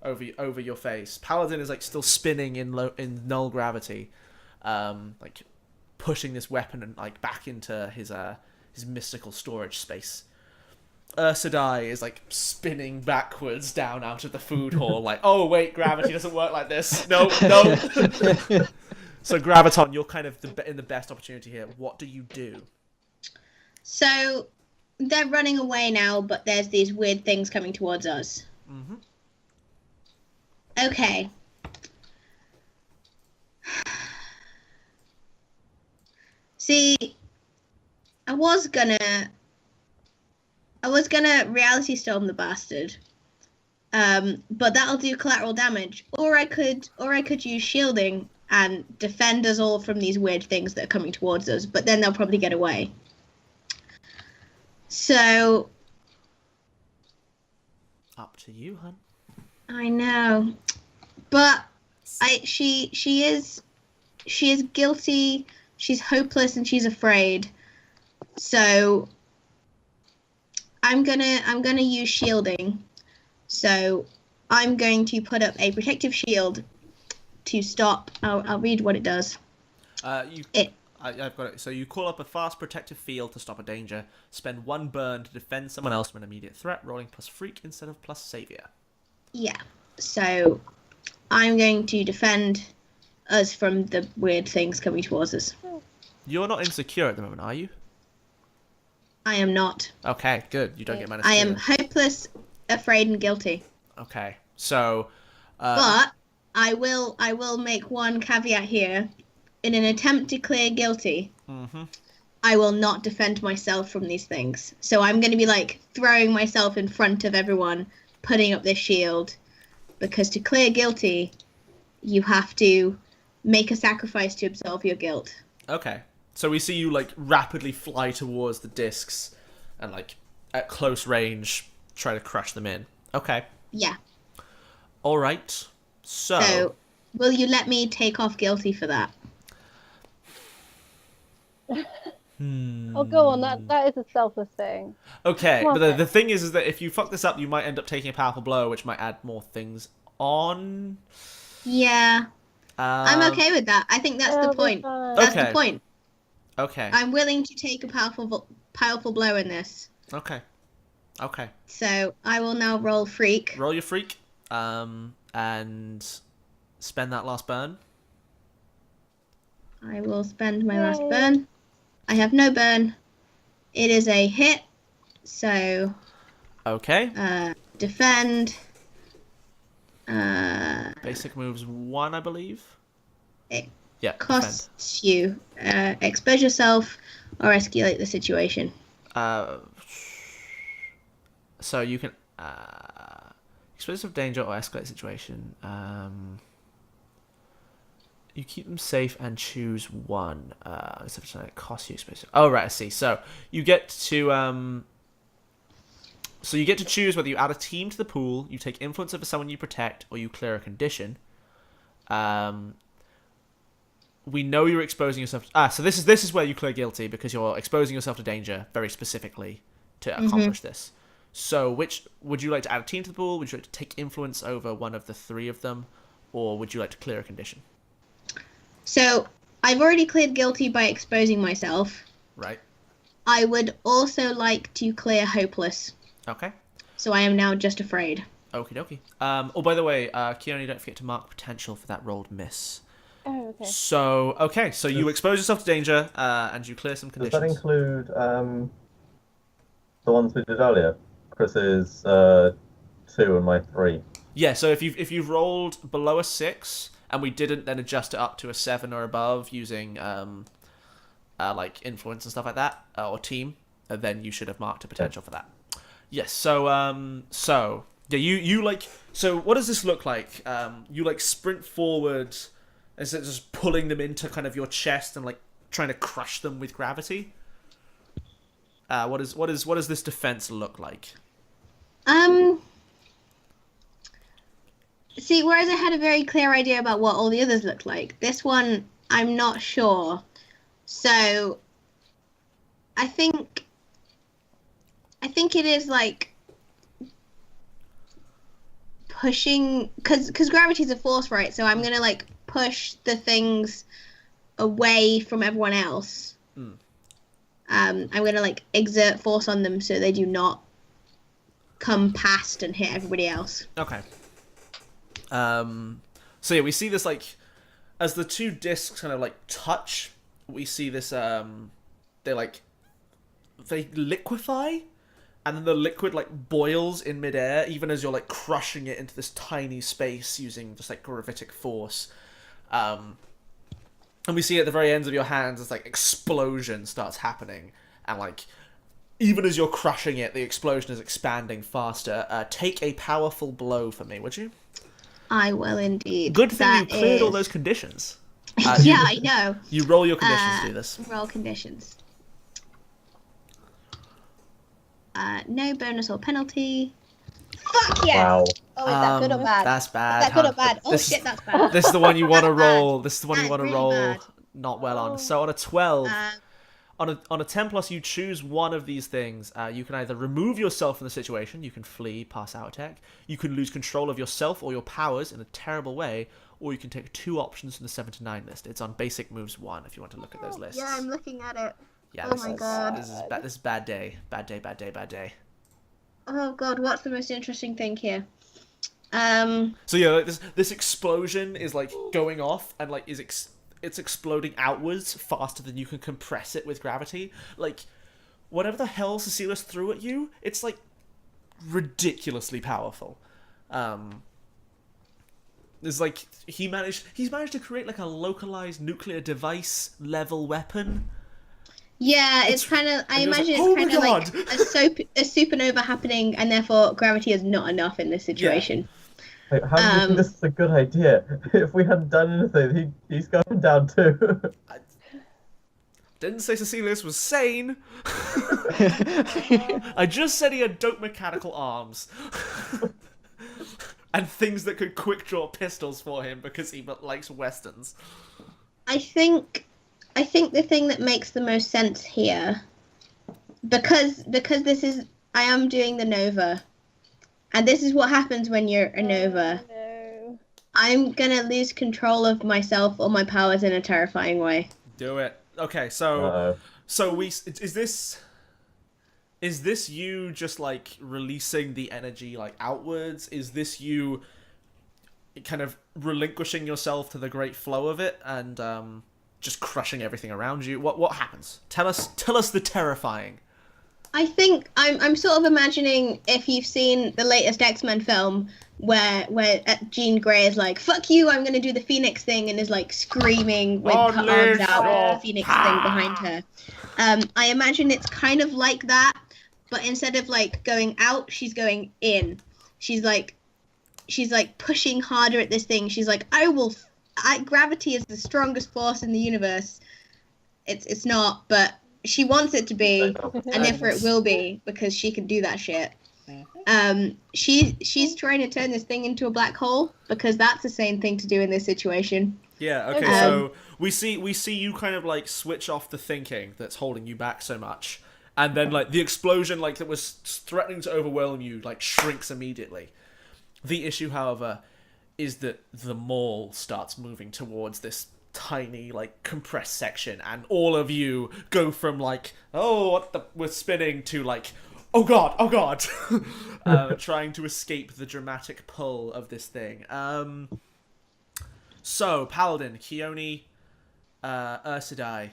Speaker 3: over your face. Paladin is, like, still spinning in null gravity, like, pushing this weapon and, like, back into his mystical storage space. Ursa Die is, like, spinning backwards down out of the food hall, like, oh wait, gravity doesn't work like this. No. So Graviton, you're kind of in the best opportunity here. What do you do?
Speaker 2: So they're running away now, but there's these weird things coming towards us.
Speaker 3: Mm-hmm.
Speaker 2: Okay. See, I was gonna reality storm the bastard, but that'll do collateral damage. Or I could use shielding and defend us all from these weird things that are coming towards us. But then they'll probably get away. So,
Speaker 3: up to you, hun.
Speaker 2: I know, but she is guilty. She's hopeless and she's afraid. So I'm gonna use shielding. So I'm going to put up a protective shield to stop. I'll read what it does.
Speaker 3: I've got it. So you call up a fast protective field to stop a danger. Spend 1 burn to defend someone else from an immediate threat, rolling plus freak instead of plus savior.
Speaker 2: Yeah. So I'm going to defend us from the weird things coming towards us.
Speaker 3: You're not insecure at the moment, are you?
Speaker 2: I am not.
Speaker 3: Okay, good. You don't get -2.
Speaker 2: I am hopeless, afraid, and guilty.
Speaker 3: Okay, so.
Speaker 2: But I will make one caveat here. In an attempt to clear guilty, I will not defend myself from these things. So I'm going to be like throwing myself in front of everyone, putting up this shield, because to clear guilty, you have to make a sacrifice to absolve your guilt.
Speaker 3: Okay, so we see you like rapidly fly towards the discs, and like at close range try to crush them in. Okay.
Speaker 2: Yeah.
Speaker 3: All right. So
Speaker 2: will you let me take off guilty for that?
Speaker 5: Oh, go on. That is a selfless thing.
Speaker 3: Okay, but the thing is that if you fuck this up, you might end up taking a powerful blow, which might add more things on.
Speaker 2: Yeah. I'm okay with that. I think that's the point. That's the point.
Speaker 3: Okay.
Speaker 2: I'm willing to take a powerful blow in this.
Speaker 3: Okay. Okay.
Speaker 2: So I will now roll freak.
Speaker 3: Roll your freak, and spend that last burn.
Speaker 2: I will spend my last burn. I have no burn. It is a hit. So.
Speaker 3: Okay.
Speaker 2: Defend.
Speaker 3: Basic moves 1, I believe.
Speaker 2: It
Speaker 3: costs
Speaker 2: defend. You expose yourself or escalate the situation.
Speaker 3: So you can expose yourself to danger or escalate the situation. You keep them safe and choose one. It costs you exposure. Oh right, I see. So you get to choose whether you add a team to the pool, you take influence over someone you protect, or you clear a condition. We know you're exposing yourself. So this is where you clear guilty because you're exposing yourself to danger very specifically to accomplish this. So which would you like to add a team to the pool? Would you like to take influence over one of the 3 of them, or would you like to clear a condition?
Speaker 2: So I've already cleared guilty by exposing myself.
Speaker 3: Right.
Speaker 2: I would also like to clear hopeless.
Speaker 3: Okay.
Speaker 2: So I am now just afraid.
Speaker 3: Okie dokie. Oh, by the way, Keone, don't forget to mark potential for that rolled miss.
Speaker 5: Oh, okay.
Speaker 3: So you expose yourself to danger, and you clear some conditions.
Speaker 4: Does that include the ones we did earlier? Chris's 2 and my 3.
Speaker 3: Yeah. So if you've rolled below a 6, and we didn't then adjust it up to a 7 or above using like influence and stuff like that, or team, then you should have marked a potential for that. Yes. So yeah, you like. So what does this look like? You like sprint forward, instead of just pulling them into kind of your chest and like trying to crush them with gravity. What does this defense look like?
Speaker 2: See, whereas I had a very clear idea about what all the others looked like, this one I'm not sure. So I think it is like pushing, because gravity's a force, right? So I'm gonna like push the things away from everyone else. I'm gonna like exert force on them so they do not come past and hit everybody else.
Speaker 3: Okay. So yeah, we see this like as the 2 discs kind of like touch. We see this they liquefy, and then the liquid like boils in midair, even as you're like crushing it into this tiny space using just like gravitic force. And we see at the very ends of your hands this like explosion starts happening, and like even as you're crushing it, the explosion is expanding faster. Take a powerful blow for me, would you?
Speaker 2: I will indeed.
Speaker 3: Good thing you cleared all those conditions.
Speaker 2: Yeah, I know.
Speaker 3: You roll your conditions to do this.
Speaker 2: Roll conditions. No bonus or penalty. Fuck yeah!
Speaker 4: Wow.
Speaker 5: Oh, is that good or bad?
Speaker 3: That's bad.
Speaker 2: Is that good or bad? Oh shit, that's bad.
Speaker 3: This is the one you want to
Speaker 2: That's bad.
Speaker 3: roll. This is the one you
Speaker 2: That's
Speaker 3: want to
Speaker 2: really
Speaker 3: roll
Speaker 2: bad.
Speaker 3: not well on. So on a 12, on a 10 plus, you choose one of these things. You can either remove yourself from the situation, you can flee, pass out attack, you can lose control of yourself or your powers in a terrible way, or you can take 2 options from the 7 to 9 list. It's on basic moves 1 if you want to look at those lists.
Speaker 2: Yeah, I'm looking at it.
Speaker 3: Yeah,
Speaker 2: Oh my god.
Speaker 3: This is bad day. Bad day, bad day, bad day.
Speaker 2: Oh god, what's the most interesting thing here?
Speaker 3: So yeah, like this explosion is like going off and like it's exploding outwards faster than you can compress it with gravity. Like whatever the hell Cecilius threw at you, it's like ridiculously powerful. There's like he's managed to create like a localized nuclear device level weapon.
Speaker 2: Yeah, it's kind of. I imagine
Speaker 3: like,
Speaker 2: it's kind of like a supernova happening, and therefore gravity is not enough in this situation.
Speaker 4: Like, how do you think this is a good idea? If we hadn't done anything, he's going down too.
Speaker 3: I didn't say Cecilius was sane. I just said he had dope mechanical arms. And things that could quick draw pistols for him because he likes westerns.
Speaker 2: I think the thing that makes the most sense here, because I am doing the Nova, and this is what happens when you're a Nova.
Speaker 5: No.
Speaker 2: I'm gonna lose control of myself or my powers in a terrifying way.
Speaker 3: Do it. Okay, so is this you just like releasing the energy like outwards? Is this you kind of relinquishing yourself to the great flow of it and just crushing everything around you? What happens? Tell us the terrifying.
Speaker 2: I think I'm sort of imagining if you've seen the latest X-Men film where Jean Grey is like, "Fuck you, I'm gonna do the Phoenix thing," and is like screaming with her arms out with the Phoenix thing behind her. I imagine it's kind of like that, but instead of like going out, she's going in. She's like pushing harder at this thing. She's like, gravity is the strongest force in the universe. It's not, but she wants it to be, and therefore it will be, because she can do that shit. She's trying to turn this thing into a black hole, because that's the same thing to do in this situation.
Speaker 3: Yeah, okay, so we see you kind of like switch off the thinking that's holding you back so much, and then like the explosion like that was threatening to overwhelm you like shrinks immediately. The issue, however, is that the mall starts moving towards this tiny like compressed section, and all of you go from like, oh, we're spinning, to like, oh god trying to escape the dramatic pull of this thing. So Paladin, Keone, Ursidai.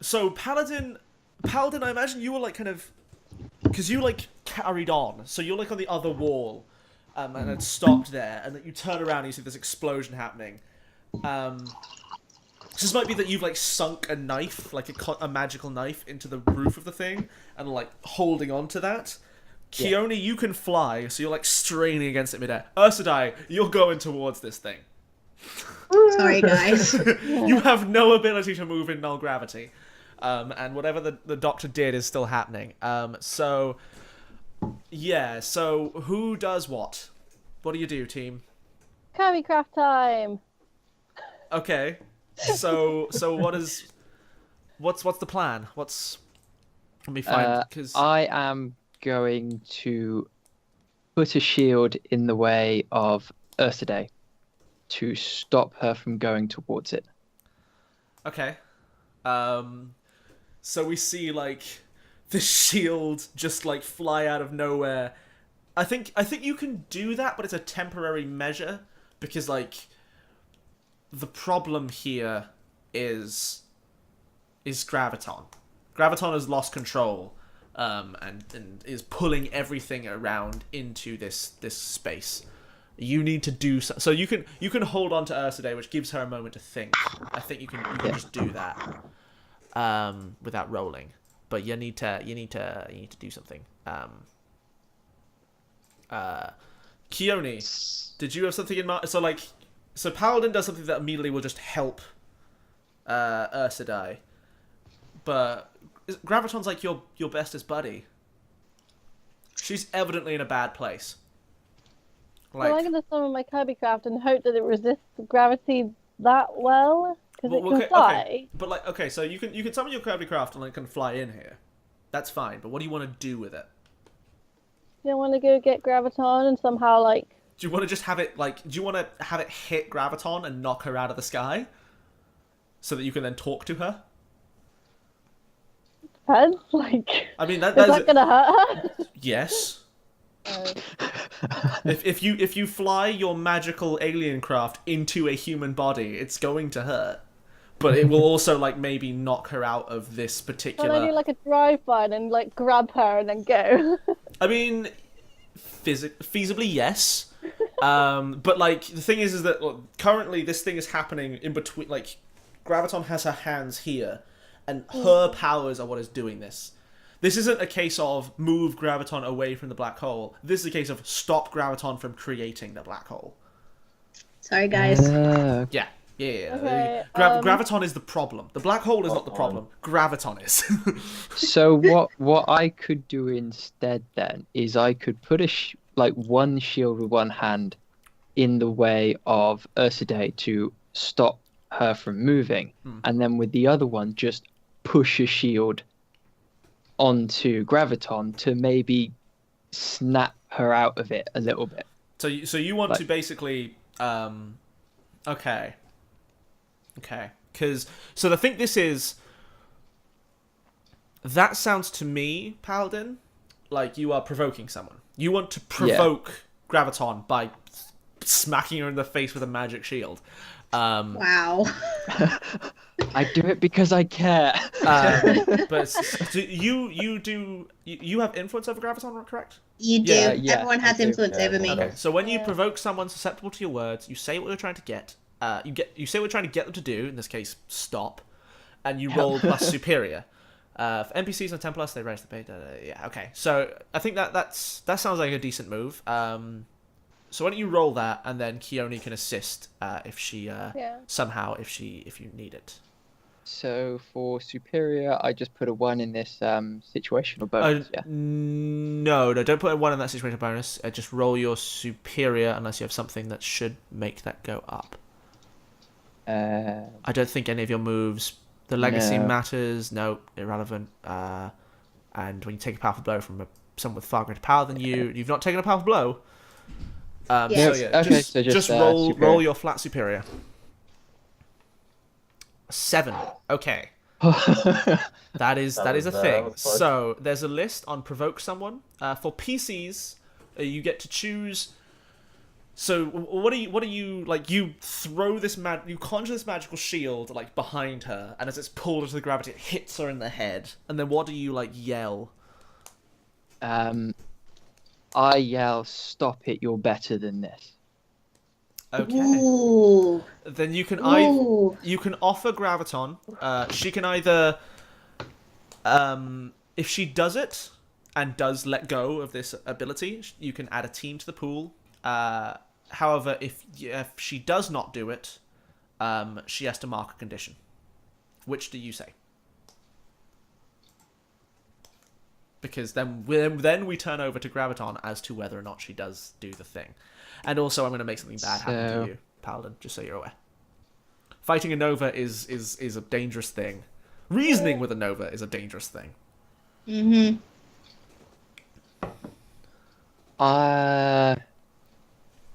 Speaker 3: So Paladin, I imagine you were like kind of, because you like carried on, so you're like on the other wall, and had stopped there, and then you turn around and you see this explosion happening. So this might be that you've like sunk a knife, like a magical knife, into the roof of the thing, and like holding on to that. Keone, you can fly, so you're like straining against it midair. Ursidai, you're going towards this thing.
Speaker 2: Sorry, guys.
Speaker 3: You have no ability to move in null gravity. And whatever the doctor did is still happening. So who does what? What do you do, team?
Speaker 5: Kirby craft time.
Speaker 3: Okay. So what's the plan? Let me find, because
Speaker 1: I am going to put a shield in the way of Ursidai to stop her from going towards it.
Speaker 3: Okay. So we see like the shield just like fly out of nowhere. I think you can do that, but it's a temporary measure, because like the problem here is Graviton. Graviton has lost control, and is pulling everything around into this space. You need to do so you can hold on to Ursidai, which gives her a moment to think. I think you can just do that without rolling, but you need to do something. Keone, did you have something in mind? So Paladin does something that immediately will just help Ursidai, but Graviton's like your bestest buddy. She's evidently in a bad place. Like,
Speaker 5: well, I'm going to summon my Kirby craft and hope that it resists gravity that well, because it can fly.
Speaker 3: Okay. But like, okay, so you can summon your Kirby craft and like can fly in here. That's fine. But what do you want to do with it?
Speaker 5: You don't want to go get Graviton and somehow like.
Speaker 3: Do you want to just have it like? Do you want to have it hit Graviton and knock her out of the sky, so that you can then talk to her?
Speaker 5: Depends. Like.
Speaker 3: I mean,
Speaker 5: is that gonna hurt her?
Speaker 3: Yes. If you fly your magical alien craft into a human body, it's going to hurt. But it will also like maybe knock her out of this particular.
Speaker 5: Can I do like a drive-by and like grab her and then go?
Speaker 3: I mean, feasibly yes. But like the thing is that currently this thing is happening in between. Like Graviton has her hands here, and her powers are what is doing this. This isn't a case of move Graviton away from the black hole. This is a case of stop Graviton from creating the black hole.
Speaker 2: Sorry, guys.
Speaker 3: Yeah.
Speaker 5: Okay,
Speaker 3: Graviton is the problem. The black hole is not the problem. Graviton is.
Speaker 1: So what I could do instead then is I could put one shield with one hand in the way of Ursidae to stop her from moving, and then with the other one just push a shield onto Graviton to maybe snap her out of it a little bit.
Speaker 3: So you want to basically okay. Because I think this is. That sounds to me, Paladin, like you are provoking someone. You want to provoke Graviton by smacking her in the face with a magic shield.
Speaker 2: Wow.
Speaker 1: I do it because I care.
Speaker 3: But you have influence over Graviton, correct?
Speaker 2: You do.
Speaker 1: Yeah,
Speaker 2: Everyone has influence over me.
Speaker 3: Okay. So when you provoke someone susceptible to your words, you say what you're trying to get. You say what you're trying to get them to do. In this case, stop, and you roll plus superior. For NPCs on 10+, they raise the beta. Yeah, okay. So I think that sounds like a decent move. So why don't you roll that, and then Keone can assist if she somehow if you need it.
Speaker 1: So for superior, I just put a 1 in this situational bonus.
Speaker 3: No, don't put a 1 in that situational bonus. Just roll your superior unless you have something that should make that go up. I don't think any of your moves. The legacy matters. No, irrelevant. And when you take a powerful blow from someone with far greater power than you, you've not taken a powerful blow. Just roll your flat superior. 7. Okay. That is a thing. So there's a list on provoke someone. For PCs, you get to choose. So what are you like? You throw this you conjure this magical shield like behind her, and as it's pulled into the gravity, it hits her in the head. And then what do you like yell?
Speaker 1: I yell, "Stop it! You're better than this."
Speaker 3: Okay.
Speaker 2: Ooh.
Speaker 3: Then you can
Speaker 2: Ooh.
Speaker 3: you can offer Graviton. She can either, if she does it and does let go of this ability, you can add a team to the pool. However, if she does not do it, she has to mark a condition. Which do you say? Because then we turn over to Graviton as to whether or not she does do the thing. And also, I'm going to make something bad happen to you, Paladin, just so you're aware. Fighting a Nova is a dangerous thing. Reasoning with a Nova is a dangerous thing.
Speaker 2: Mm-hmm.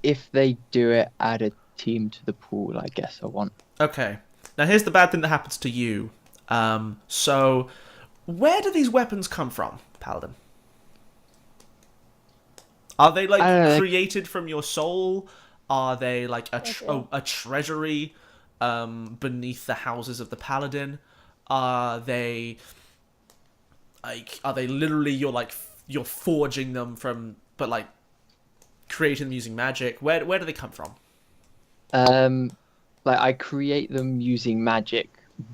Speaker 1: If they do it, add a team to the pool, I guess I want.
Speaker 3: Okay. Now, here's the bad thing that happens to you. So, where do these weapons come from, Paladin? Are they, created from your soul? Are they, like, a treasury beneath the houses of the Paladin? Are they literally you're forging them from, but, like, creating them using magic? Where do they come from?
Speaker 1: I create them using magic,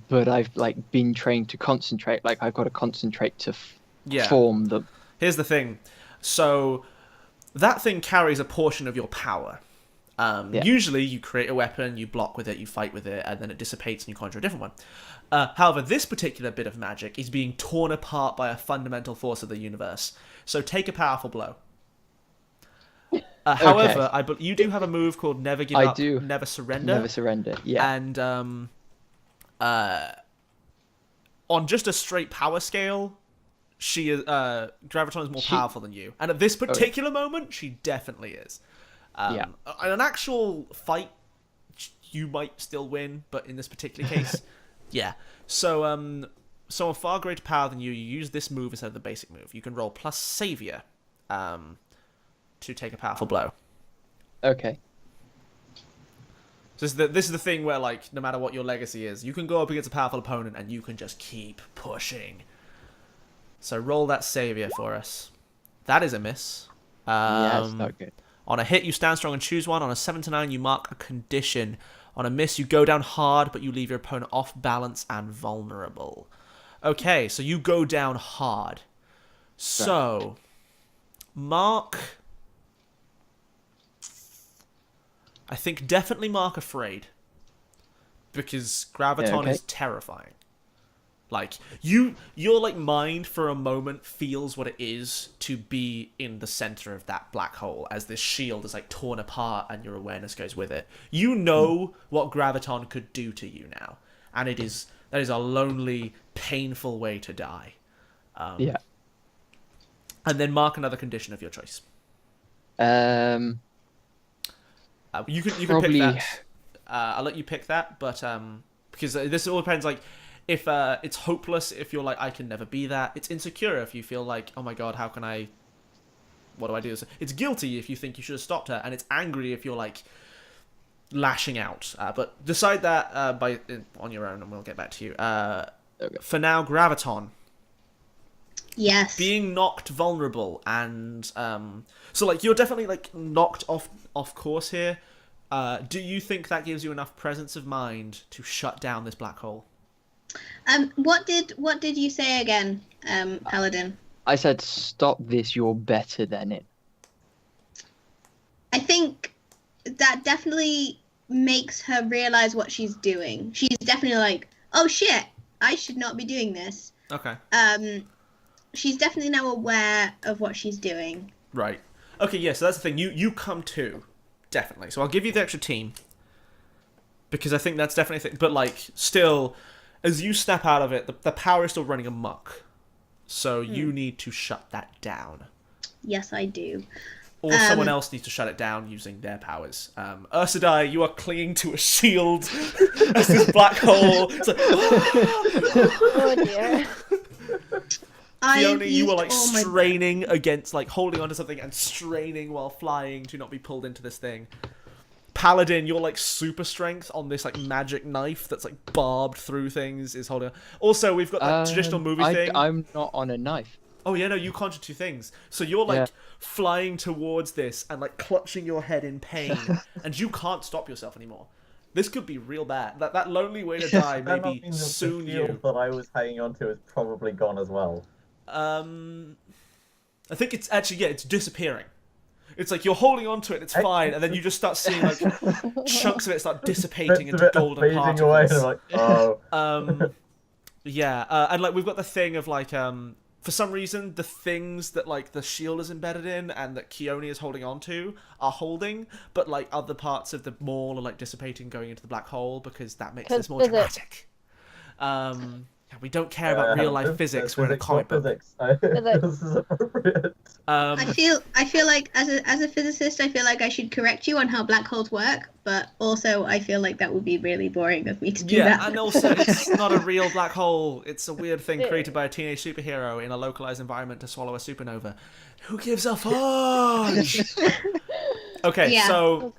Speaker 1: but I've been trained to concentrate. I've got to concentrate to form them.
Speaker 3: Here's the thing. So that thing carries a portion of your power. Usually you create a weapon, you block with it, you fight with it, and then it dissipates and you conjure a different one. However, this particular bit of magic is being torn apart by a fundamental force of the universe. So take a powerful blow. However, you do have a move called Never Give Up, Never Surrender.
Speaker 1: Never Surrender, yeah.
Speaker 3: And on just a straight power scale, Graviton is more powerful than you. And at this particular moment, she definitely is. In an actual fight, you might still win, but in this particular case, yeah. So on far greater power than you, you use this move instead of the basic move. You can roll plus Savior to take a powerful blow.
Speaker 1: Okay.
Speaker 3: So this is the thing where, like, no matter what your legacy is, you can go up against a powerful opponent and you can just keep pushing. So roll that savior for us. That is a miss.
Speaker 1: Yeah, it's not good.
Speaker 3: On a hit, you stand strong and choose one. On a 7 to 9, you mark a condition. On a miss, you go down hard, but you leave your opponent off balance and vulnerable. Okay, so you go down hard. So, mark... I think definitely mark afraid. Because Graviton is terrifying. Like, your like mind for a moment feels what it is to be in the center of that black hole as this shield is like torn apart and your awareness goes with it. You know what Graviton could do to you now, and that is a lonely, painful way to die.
Speaker 1: Yeah.
Speaker 3: And then mark another condition of your choice. You can
Speaker 1: Probably...
Speaker 3: pick that. I'll let you pick that, but because this all depends. Like, if it's hopeless, if you're like, I can never be that. It's insecure if you feel like, oh my god, how can I? What do I do? It's guilty if you think you should have stopped her, and it's angry if you're like lashing out. But decide that on your own, and we'll get back to you.
Speaker 1: Okay.
Speaker 3: For now, Graviton.
Speaker 2: Yes.
Speaker 3: Being knocked vulnerable, and so like you're definitely like knocked off course here. Do you think that gives you enough presence of mind to shut down this black hole?
Speaker 2: What did you say again, Paladin?
Speaker 1: I said, stop this, you're better than it.
Speaker 2: I think that definitely makes her realize what she's doing. She's definitely like, oh shit, I should not be doing this.
Speaker 3: Okay.
Speaker 2: She's definitely now aware of what she's doing.
Speaker 3: Right. Okay, yeah, so that's the thing. You come to, definitely. So I'll give you the extra team. Because I think that's definitely a thing. But, like, still, as you snap out of it, the power is still running amok. So you need to shut that down.
Speaker 2: Yes, I do.
Speaker 3: Or someone else needs to shut it down using their powers. Ursadai, you are clinging to a shield as this black hole. It's like,
Speaker 5: Oh dear.
Speaker 3: Fiona, you were like straining against, like holding onto something and straining while flying to not be pulled into this thing. Paladin, you're like super strength on this like magic knife that's like barbed through things is holding. Also, we've got that traditional movie thing.
Speaker 1: I'm not on a knife.
Speaker 3: Oh yeah, no, you conjure two things. So you're like flying towards this and like clutching your head in pain, and you can't stop yourself anymore. This could be real bad. That lonely way to die maybe soon
Speaker 4: the shield that I was hanging onto is probably gone as well.
Speaker 3: I think it's actually it's disappearing. It's like you're holding onto it, it's fine, and then you just start seeing like chunks of it start dissipating into golden particles.
Speaker 4: Away, and like, oh.
Speaker 3: And like we've got the thing of like for some reason the things that like the shield is embedded in and that Keone is holding onto are holding, but like other parts of the mall are like dissipating, going into the black hole because that makes this more dramatic. We don't care about real life physics. We're in a comic book.
Speaker 4: This is appropriate.
Speaker 2: I feel like as a physicist, I feel like I should correct you on how black holes work, but also I feel like that would be really boring of me to do that.
Speaker 3: Yeah, and also it's not a real black hole. It's a weird thing created by a teenage superhero in a localized environment to swallow a supernova. Who gives a fudge? Okay, so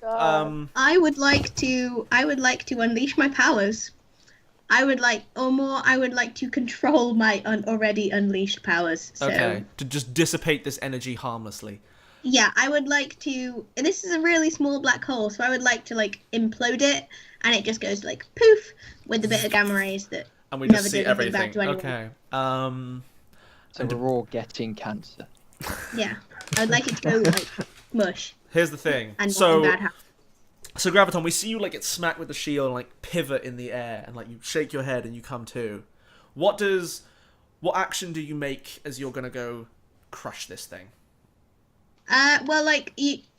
Speaker 2: I would like to unleash my powers. I would like to control my already unleashed powers. So.
Speaker 3: Okay, to just dissipate this energy harmlessly.
Speaker 2: Yeah, I would like to. This is a really small black hole, so I would like to like implode it, and it just goes like poof with a bit of gamma rays that.
Speaker 3: And we just see everything. Okay.
Speaker 1: So we're all getting cancer.
Speaker 2: Yeah, I would like it to go like mush.
Speaker 3: Here's the thing.
Speaker 2: And
Speaker 3: So Graviton, we see you like get smacked with the shield and like pivot in the air and like you shake your head and you come to. What action do you make as you're gonna go crush this thing?
Speaker 2: Well, like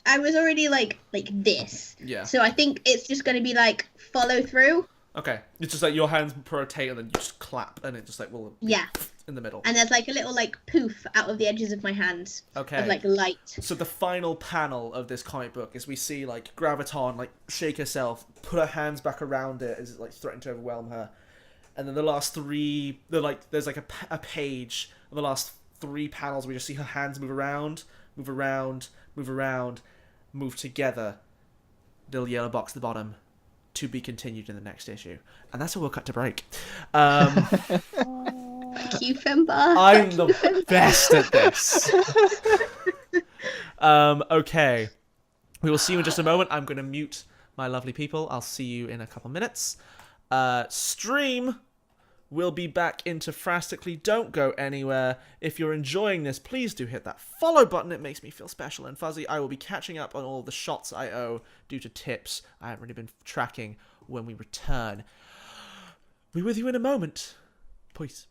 Speaker 2: I was already like this. Yeah. So I think it's just gonna be like follow through.
Speaker 3: Okay. It's just like your hands rotate and then you just clap and it just like in the middle.
Speaker 2: And there's like a little like poof out of the edges of my hands.
Speaker 3: Okay.
Speaker 2: Of like light.
Speaker 3: So the final panel of this comic book is we see like Graviton like shake herself, put her hands back around it as it like threatened to overwhelm her. And then the last three, there's like a page of the last three panels we just see her hands move around, move together, little yellow box at the bottom, to be continued in the next issue. And that's where we'll cut to break.
Speaker 2: Cucumber.
Speaker 3: I'm the best at this. Okay. We will see you in just a moment. I'm going to mute my lovely people. I'll see you in a couple minutes. Stream will be back into Frastically. Don't go anywhere. If you're enjoying this, please do hit that follow button. It makes me feel special and fuzzy. I will be catching up on all the shots I owe due to tips I haven't really been tracking when we return. We'll be with you in a moment. Peace.